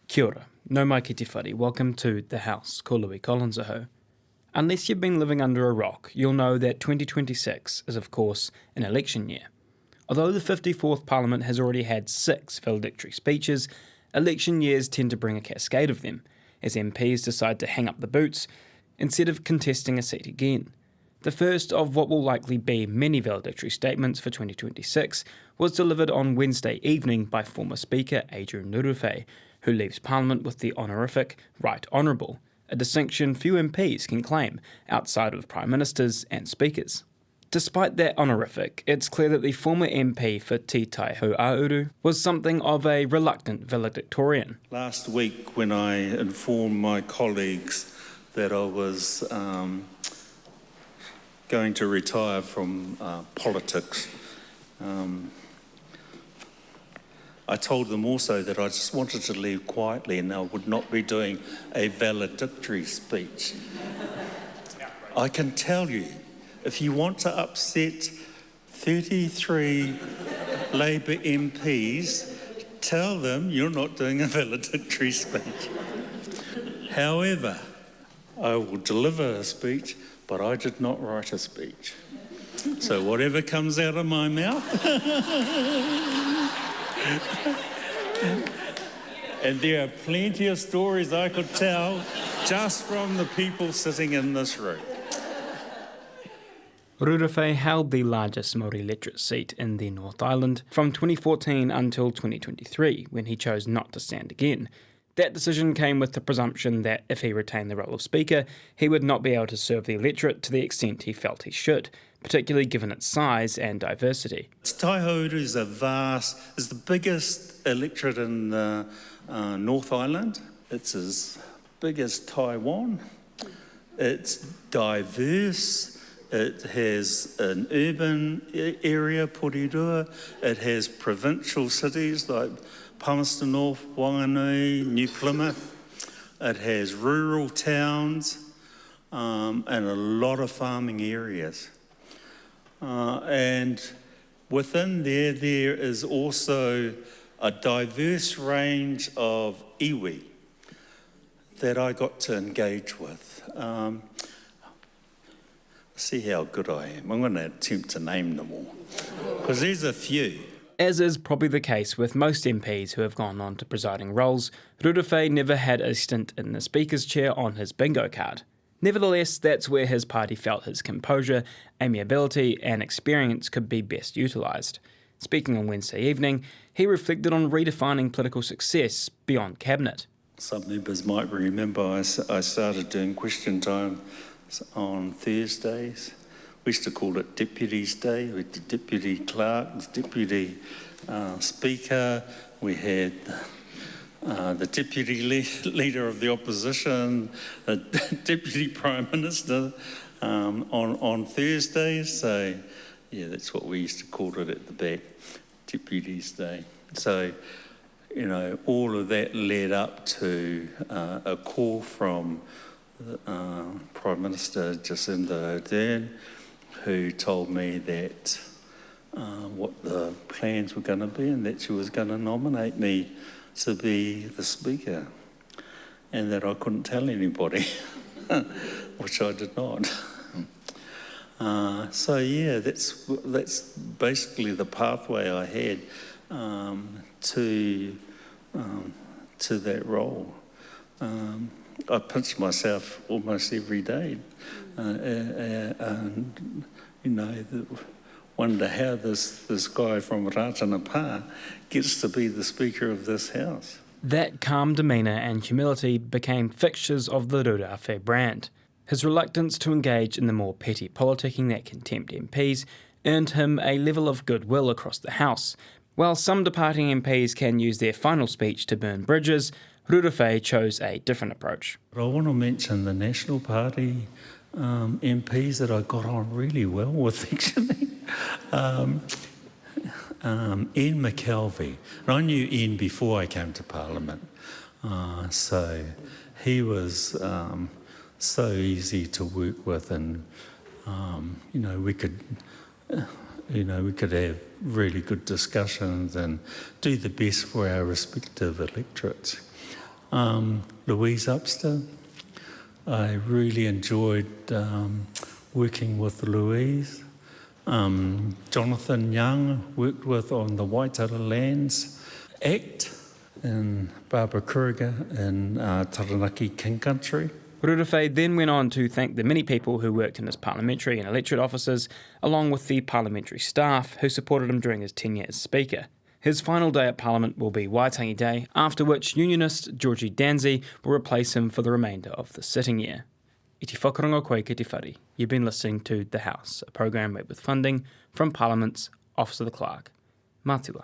Kia ora, no mai ki te whare, welcome to The House, ko Louis Collins aho. Unless you've been living under a rock, you'll know that 2026 is of course an election year. Although the 54th Parliament has already had 6 valedictory speeches, election years tend to bring a cascade of them, as MPs decide to hang up the boots instead of contesting a seat again. The first of what will likely be many valedictory statements for 2026 was delivered on Wednesday evening by former Speaker Adrian Rurawhe, who leaves Parliament with the honorific Right Honourable, a distinction few MPs can claim outside of Prime Ministers and Speakers. Despite that honorific, it's clear that the former MP for Te Taihuauru was something of a reluctant valedictorian. Last week, when I informed my colleagues that I was going to retire from politics, I told them also that I just wanted to leave quietly and I would not be doing a valedictory speech. I can tell you, if you want to upset 33 Labour MPs, tell them you're not doing a valedictory speech. However, I will deliver a speech, but I did not write a speech. So whatever comes out of my mouth, and there are plenty of stories I could tell just from the people sitting in this room. Rurawhe held the largest Māori literate seat in the North Island from 2014 until 2023, when he chose not to stand again. That decision came with the presumption that if he retained the role of Speaker, he would not be able to serve the electorate to the extent he felt he should, particularly given its size and diversity. Taihuauru is the biggest electorate in the North Island. It's as big as Taiwan. It's diverse. It has an urban area, Porirua. It has provincial cities like Palmerston North, Wanganui, New Plymouth. It has rural towns and a lot of farming areas. And within there is also a diverse range of iwi that I got to engage with. See how good I am. I'm going to attempt to name them all, because there's a few. As is probably the case with most MPs who have gone on to presiding roles, Rurawhe never had a stint in the Speaker's chair on his bingo card. Nevertheless, that's where his party felt his composure, amiability and experience could be best utilised. Speaking on Wednesday evening, he reflected on redefining political success beyond cabinet. Some members might remember I started doing question time on Thursdays. We used to call it Deputies Day. We had the Deputy Clerk, Deputy Speaker. We had the Deputy Leader of the Opposition, the Deputy Prime Minister on Thursdays. So, yeah, that's what we used to call it at the back, Deputies Day. So, you know, all of that led up to a call from Prime Minister Jacinda Ardern, who told me that what the plans were going to be and that she was going to nominate me to be the Speaker, and that I couldn't tell anybody, which I did not. So yeah, that's basically the pathway I had to that role. I pinch myself almost every day, and you know, wonder how this guy from Ratanapa gets to be the Speaker of this House. That calm demeanour and humility became fixtures of the Rurawhe brand. His reluctance to engage in the more petty politicking that can tempt MPs earned him a level of goodwill across the House. While some departing MPs can use their final speech to burn bridges, Rurawhe chose a different approach. I want to mention the National Party MPs that I got on really well with, actually. Ian McKelvey. And I knew Ian before I came to Parliament. So he was so easy to work with, and you know, we could have really good discussions and do the best for our respective electorates. Louise Upster. I really enjoyed working with Louise. Jonathan Young worked with on the Waitara Lands Act, and Barbara Kuriger in Taranaki King Country. Rurawhe then went on to thank the many people who worked in his parliamentary and electorate offices, along with the parliamentary staff who supported him during his tenure as Speaker. His final day at Parliament will be Waitangi Day, after which Unionist Georgie Danzi will replace him for the remainder of the sitting year. I te whakarongo koe ki te whare. You've been listening to The House, a program made with funding from Parliament's Office of the Clerk. Mātua.